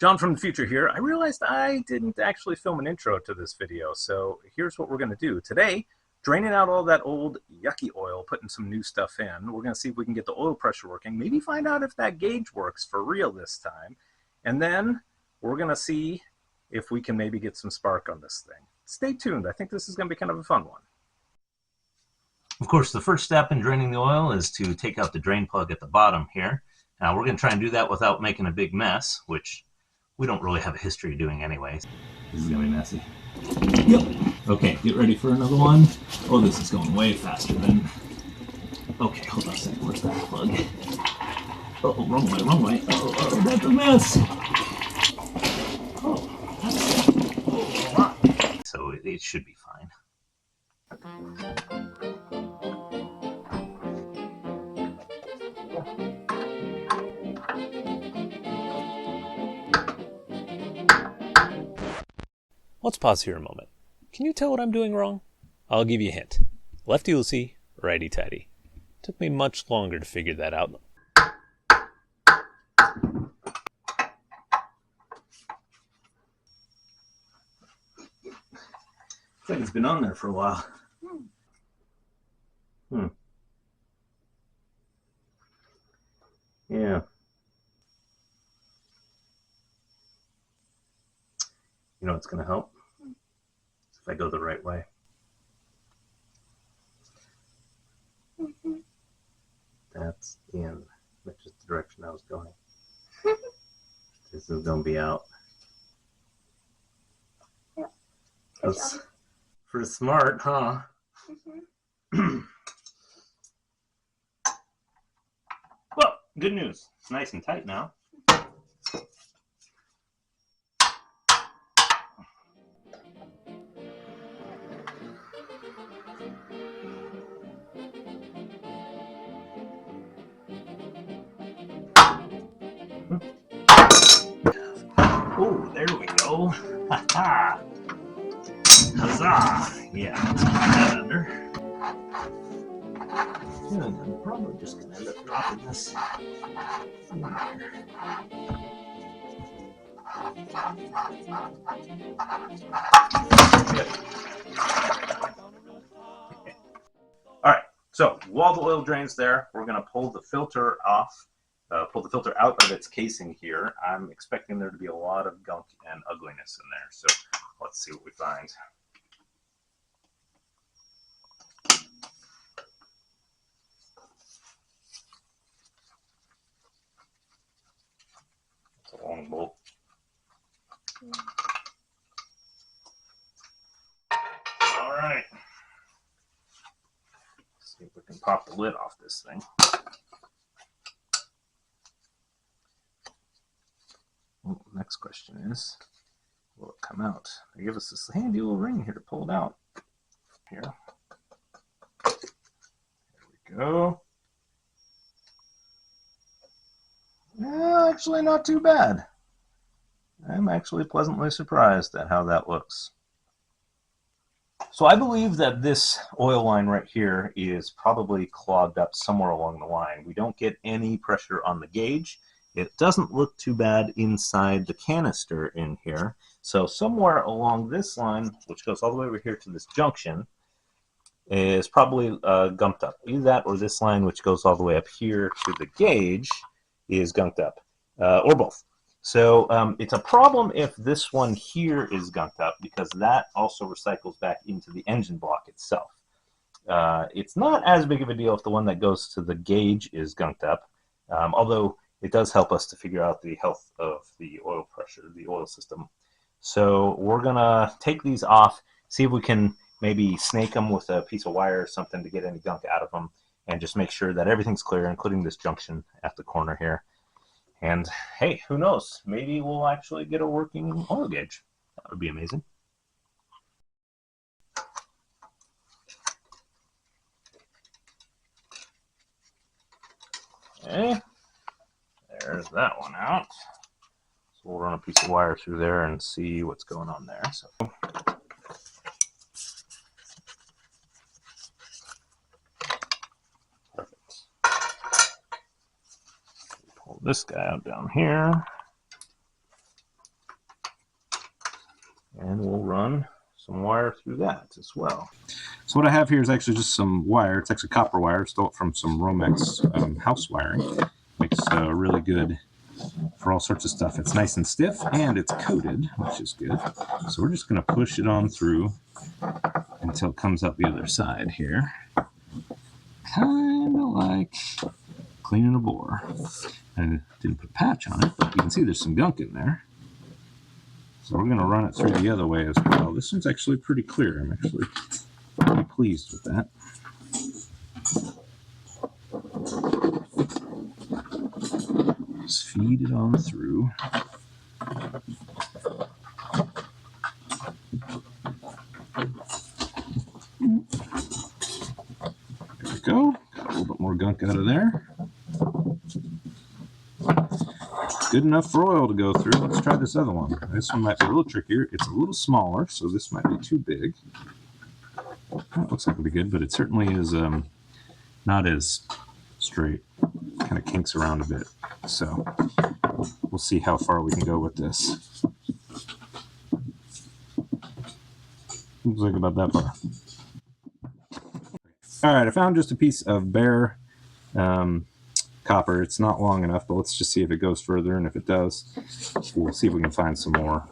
John from the future here. I realized I didn't actually film an intro to this video, so here's what we're going to do. Today, draining out all that old yucky oil, putting some new stuff in. We're going to see if we can get the oil pressure working, maybe find out if that gauge works for real this time. And then we're going to see if we can maybe get some spark on this thing. Stay tuned. I think this is going to be kind of a fun one. Of course, the first step in draining the oil is to take out the drain plug at the bottom here. Now, we're going to try and do that without making a big mess, which we don't really have a history of doing anyway. This is going to be messy. Yep. Okay, get ready for another one. Oh, this is going way faster than... Okay, hold on a second. Where's that plug? Oh, wrong way, wrong way. Oh, that's a mess. Oh, that's a lot. So it should be fine. Let's pause here a moment. Can you tell what I'm doing wrong? I'll give you a hint. Lefty-loosey, righty-tighty. Took me much longer to figure that out. Looks like it's been on there for a while. Yeah. You know what's going to help? If I go the right way. That's in, which is the direction I was going. This is going to be out. Yep. That's pretty smart, huh? Well, good news. It's nice and tight now. Oh, there we go. Ha ha. Huzzah. Yeah, let's keep that under. Yeah, I'm probably just going to end up dropping this in there. All right, so while the oil drains there, we're going to pull the filter off, pull the filter out of its casing here. I'm expecting there to be a lot of gunk and ugliness in there, so let's see what we find. It's a long bolt. All right. Let's see if we can pop the lid off this thing. Well, next question is, will it come out? They give us this handy little ring here to pull it out. Here. There we go. Yeah, actually not too bad. I'm actually pleasantly surprised at how that looks. So I believe that this oil line right here is probably clogged up somewhere along the line. We don't get any pressure on the gauge. It doesn't look too bad inside the canister in here. So somewhere along this line, which goes all the way over here to this junction, is probably gunked up. Either that or this line, which goes all the way up here to the gauge, is gunked up, or both. So it's a problem if this one here is gunked up, because that also recycles back into the engine block itself. It's not as big of a deal if the one that goes to the gauge is gunked up, although it does help us to figure out the health of the oil pressure, the oil system. So we're going to take these off, see if we can maybe snake them with a piece of wire or something to get any gunk out of them, and just make sure that everything's clear, including this junction at the corner here. And hey, who knows? Maybe we'll actually get a working oil gauge. That would be amazing. Okay, there's that one out. So we'll run a piece of wire through there and see what's going on there. So pull this guy out down here. And we'll run some wire through that as well. So what I have here is actually just some wire. It's actually copper wire, stole it from some Romex house wiring. Makes really good for all sorts of stuff. It's nice and stiff, and it's coated, which is good. So we're just going to push it on through until it comes up the other side here. Kind of like cleaning a bore. I didn't put a patch on it, but you can see there's some gunk in there. So we're going to run it through the other way as well. This one's actually pretty clear. I'm actually pretty pleased with that. Just feed it on through. There we go. Got a little bit more gunk out of there. Good enough for oil to go through. Let's try this other one. This one might be a little trickier. It's a little smaller, so this might be too big. That looks like it'll be good, but it certainly is not as straight. Kind of kinks around a bit. So we'll see how far we can go with this. Looks like about that far. All right, I found just a piece of bare copper. It's not long enough, but let's just see if it goes further, and if it does, we'll see if we can find some more.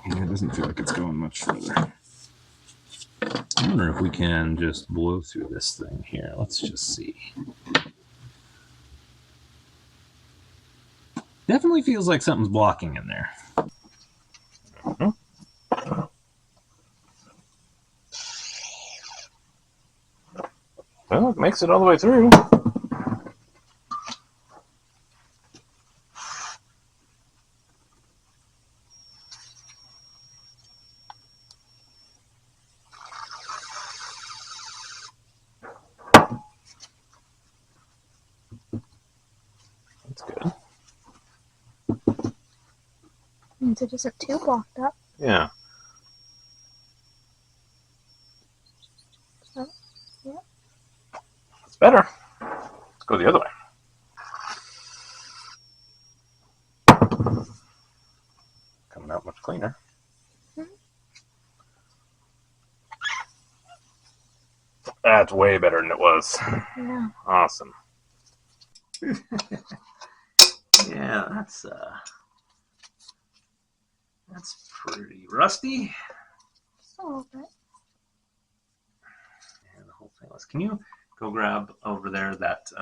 Yeah, it doesn't feel like it's going much further. I wonder if we can just blow through this thing here. Let's just see. Definitely feels like something's blocking in there. Well, it makes it all the way through. That's good. Means it isn't too blocked up. Yeah. So, yeah. That's better. Let's go the other way. Coming out much cleaner. That's way better than it was. Yeah. Awesome. Yeah, that's pretty rusty. Just a little bit. And the whole thing was. Can you go grab over there that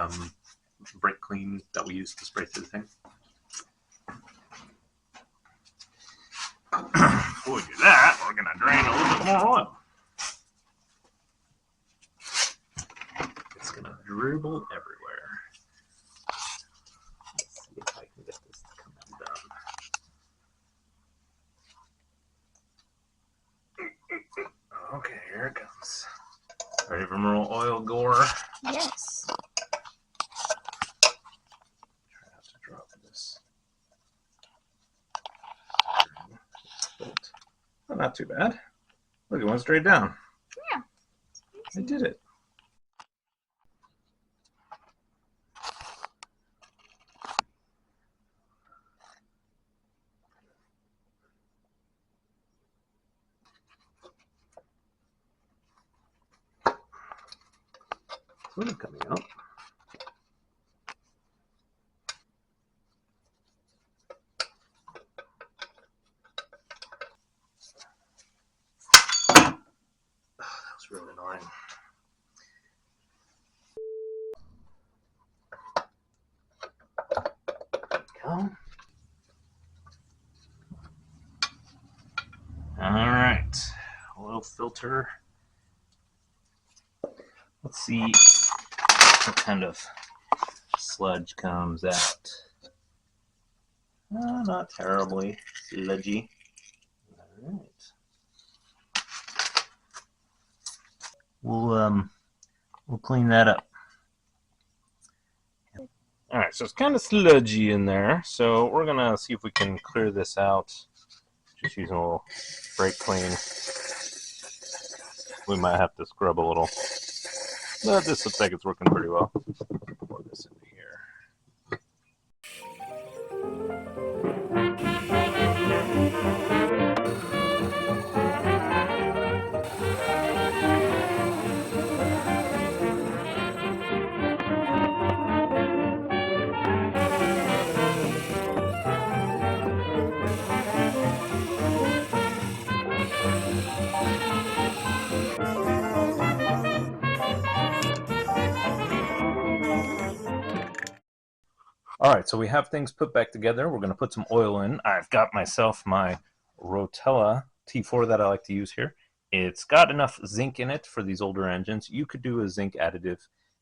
brake clean that we used to spray through the thing? Before we do that, we're gonna drain a little bit more oil. It's gonna dribble everywhere. Let's see if I can get this to come undone. Okay, here it comes. Ready for more oil gore? Yes. Try not to drop this. Oh, not too bad. Look, it went straight down. Yeah. I did it. Sort of coming out. That was really annoying. Go. All right, oil filter. Let's see what kind of sludge comes out. Not terribly sludgy. All right. We'll clean that up. All right, so it's kind of sludgy in there, so we're gonna see if we can clear this out just using a little brake clean. We might have to scrub a little, but this looks like it's working pretty well. Pour this into here. All right, so we have things put back together. We're going to put some oil in. I've got myself my Rotella T4 that I like to use here. It's got enough zinc in it for these older engines. You could do a zinc additive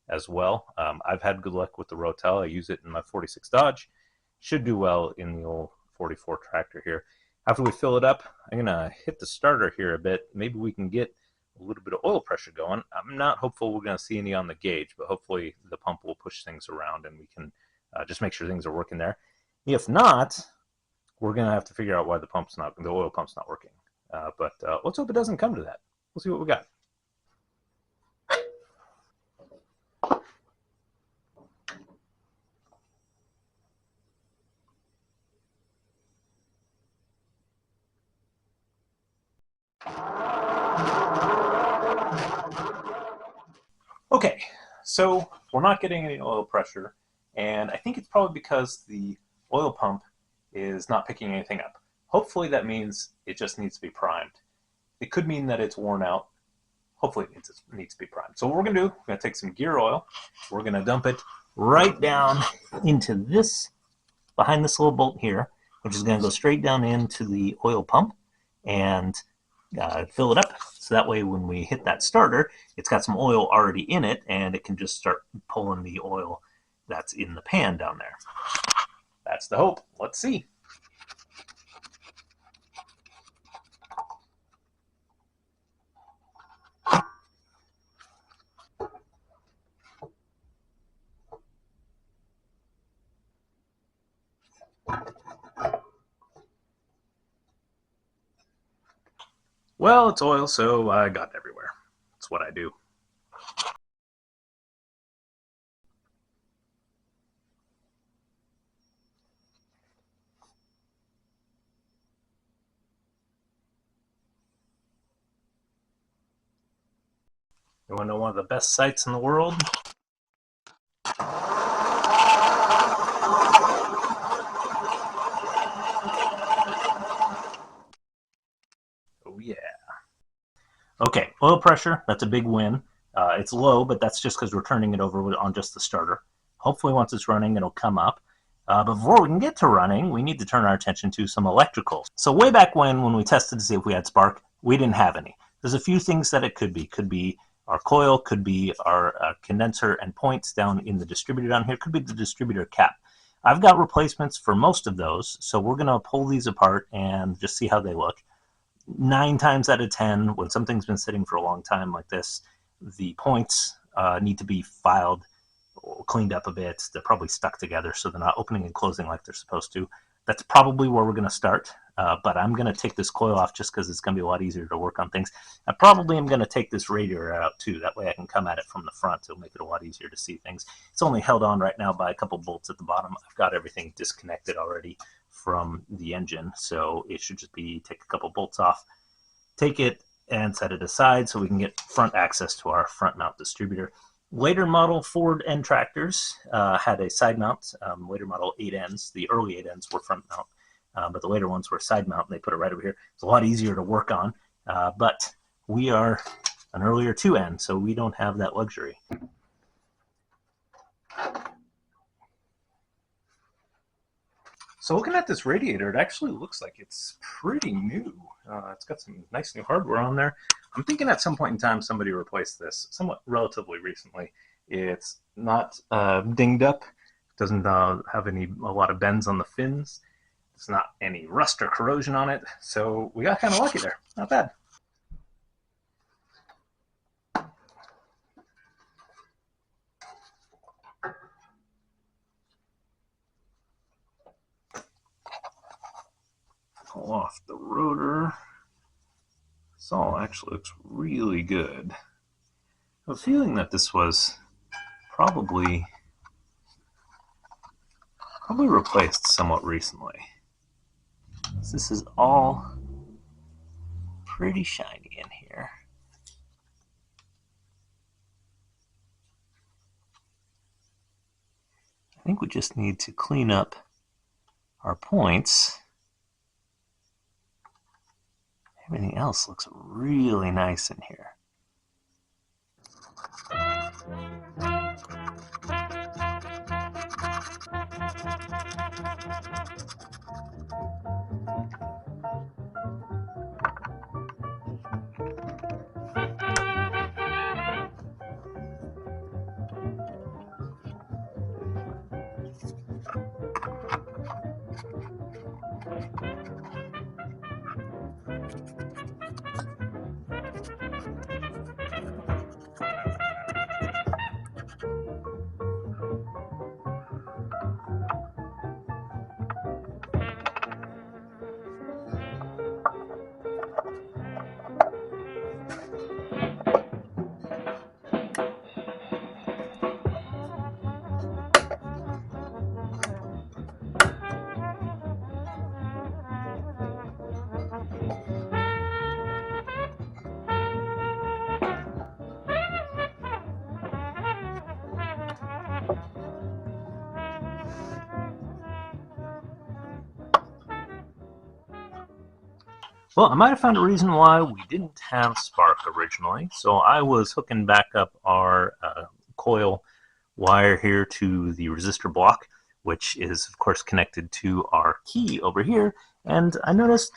as well. I've had good luck with the Rotella. I use it in my 46 Dodge. Should do well in the old 44 tractor here. After we fill it up, I'm going to hit the starter here a bit. Maybe we can get a little bit of oil pressure going. I'm not hopeful we're going to see any on the gauge, but hopefully the pump will push things around and we can just make sure things are working there. If not, we're going to have to figure out why the oil pump's not working. But let's hope it doesn't come to that. We'll see what we got. Okay, so we're not getting any oil pressure, and I think it's probably because the oil pump is not picking anything up. Hopefully that means it just needs to be primed. It could mean that it's worn out. Hopefully it needs to be primed. So what we're going to do, we're going to take some gear oil. We're going to dump it right down into this, behind this little bolt here, which is going to go straight down into the oil pump and fill it up. So that way when we hit that starter, it's got some oil already in it and it can just start pulling the oil that's in the pan down there. That's the hope. Let's see. Well, it's oil, so I got it everywhere. That's what I do. You want to know one of the best sights in the world? Oh yeah. Okay, oil pressure, that's a big win. It's low, but that's just because we're turning it over on just the starter. Hopefully once it's running, it'll come up. But before we can get to running, we need to turn our attention to some electrical. So way back when we tested to see if we had spark, we didn't have any. There's a few things that it could be. Could be our coil, could be our condenser and points down in the distributor down here, could be the distributor cap. I've got replacements for most of those, so we're going to pull these apart and just see how they look. 9 times out of 10, when something's been sitting for a long time like this, the points need to be filed, cleaned up a bit. They're probably stuck together, so they're not opening and closing like they're supposed to. That's probably where we're going to start, but I'm going to take this coil off just because it's going to be a lot easier to work on things. I probably am going to take this radiator out too. That way I can come at it from the front. It'll make it a lot easier to see things. It's only held on right now by a couple bolts at the bottom. I've got everything disconnected already from the engine, so it should just be take a couple bolts off, take it and set it aside so we can get front access to our front mount distributor. Later model Ford N tractors had a side mount. Later model 8Ns, the early 8Ns were front mount, but the later ones were side mount, and they put it right over here. It's a lot easier to work on, but we are an earlier 2N, so we don't have that luxury. So looking at this radiator, it actually looks like it's pretty new. It's got some nice new hardware on there. I'm thinking at some point in time somebody replaced this somewhat relatively recently. It's not dinged up, doesn't have a lot of bends on the fins. There's not any rust or corrosion on it, so we got kind of lucky there. Not bad. Pull off the rotor. This all actually looks really good. I have a feeling that this was probably replaced somewhat recently. This is all pretty shiny in here. I think we just need to clean up our points. Everything else looks really nice in here. Well, I might have found a reason why we didn't have spark originally. So I was hooking back up our coil wire here to the resistor block, which is of course connected to our key over here, and I noticed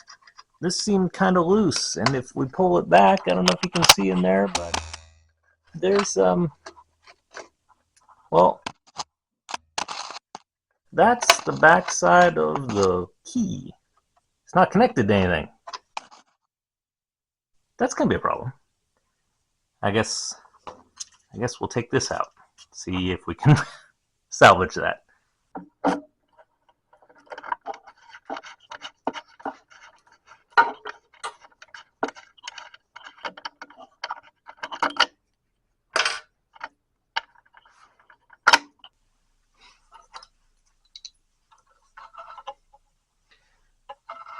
this seemed kind of loose, and if we pull it back, I don't know if you can see in there, but there's well, that's the back side of the key. It's not connected to anything. That's gonna be a problem. I guess we'll take this out, see if we can salvage that.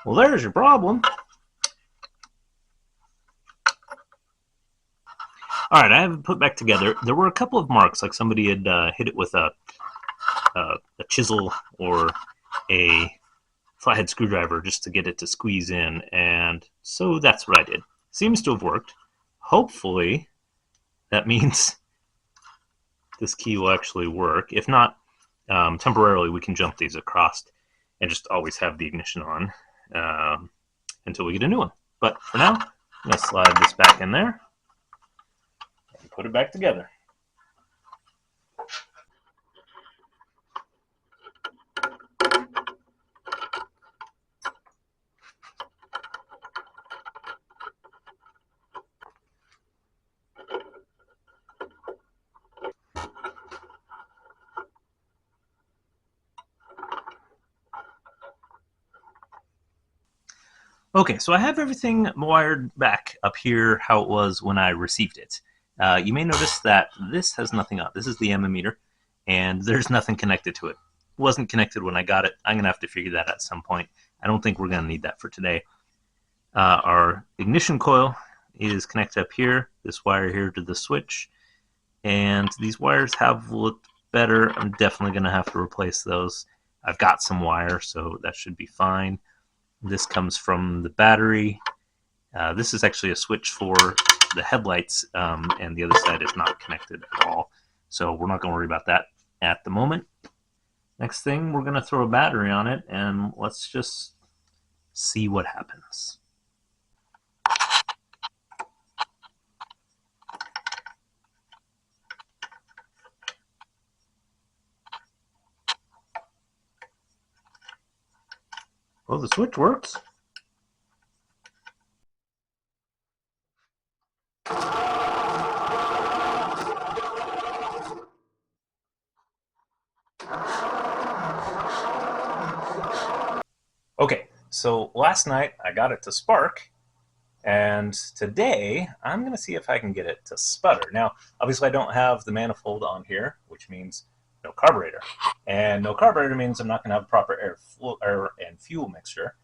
Well, there's your problem. All right, I have it put back together. There were a couple of marks, like somebody had hit it with a chisel or a flathead screwdriver just to get it to squeeze in, and so that's what I did. Seems to have worked. Hopefully, that means this key will actually work. If not, temporarily we can jump these across and just always have the ignition on until we get a new one. But for now, I'm going to slide this back in there and put it back together. Okay, so I have everything wired back up here how it was when I received it. You may notice that this has nothing on. This is the ammeter, and there's nothing connected to it. It wasn't connected when I got it. I'm going to have to figure that out at some point. I don't think we're going to need that for today. Our ignition coil is connected up here, this wire here to the switch, and these wires have looked better. I'm definitely going to have to replace those. I've got some wire, so that should be fine. This comes from the battery. This is actually a switch for the headlights, and the other side is not connected at all. So we're not going to worry about that at the moment. Next thing, we're going to throw a battery on it, and let's just see what happens. Well, the switch works. Okay, so last night I got it to spark, and today I'm going to see if I can get it to sputter. Now, obviously I don't have the manifold on here, which means no carburetor. And no carburetor means I'm not going to have proper air and fuel mixture.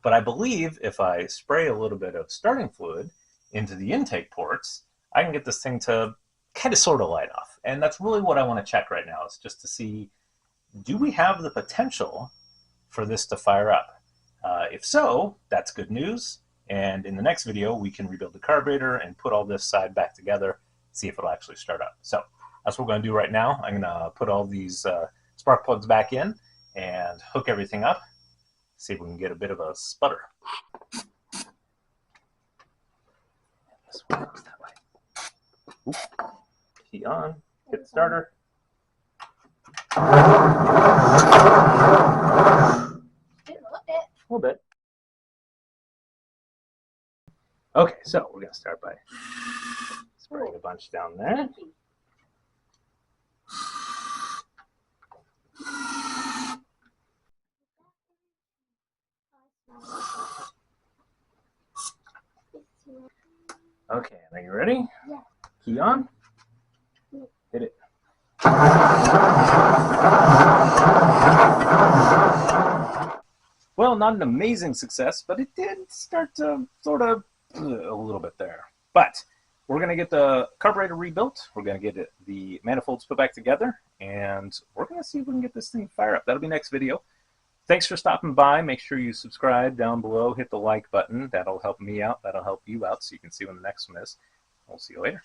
But I believe if I spray a little bit of starting fluid into the intake ports, I can get this thing to kind of sort of light off. And that's really what I want to check right now, is just to see, do we have the potential for this to fire up? If so, that's good news. And in the next video, we can rebuild the carburetor and put all this side back together, see if it'll actually start up. So that's what we're going to do right now. I'm going to put all these spark plugs back in and hook everything up, see if we can get a bit of a sputter. This one goes that way. Oop. Key on, hit starter. A little bit. Okay, so we're going to start by spraying a bunch down there. Okay, are you ready? Yeah. Key on. Hit it. Well, not an amazing success, but it did start to sort of a little bit there. But we're going to get the carburetor rebuilt. We're going to get the manifolds put back together, and we're going to see if we can get this thing to fire up. That'll be next video. Thanks for stopping by. Make sure you subscribe down below. Hit the like button. That'll help me out. That'll help you out so you can see when the next one is. We'll see you later.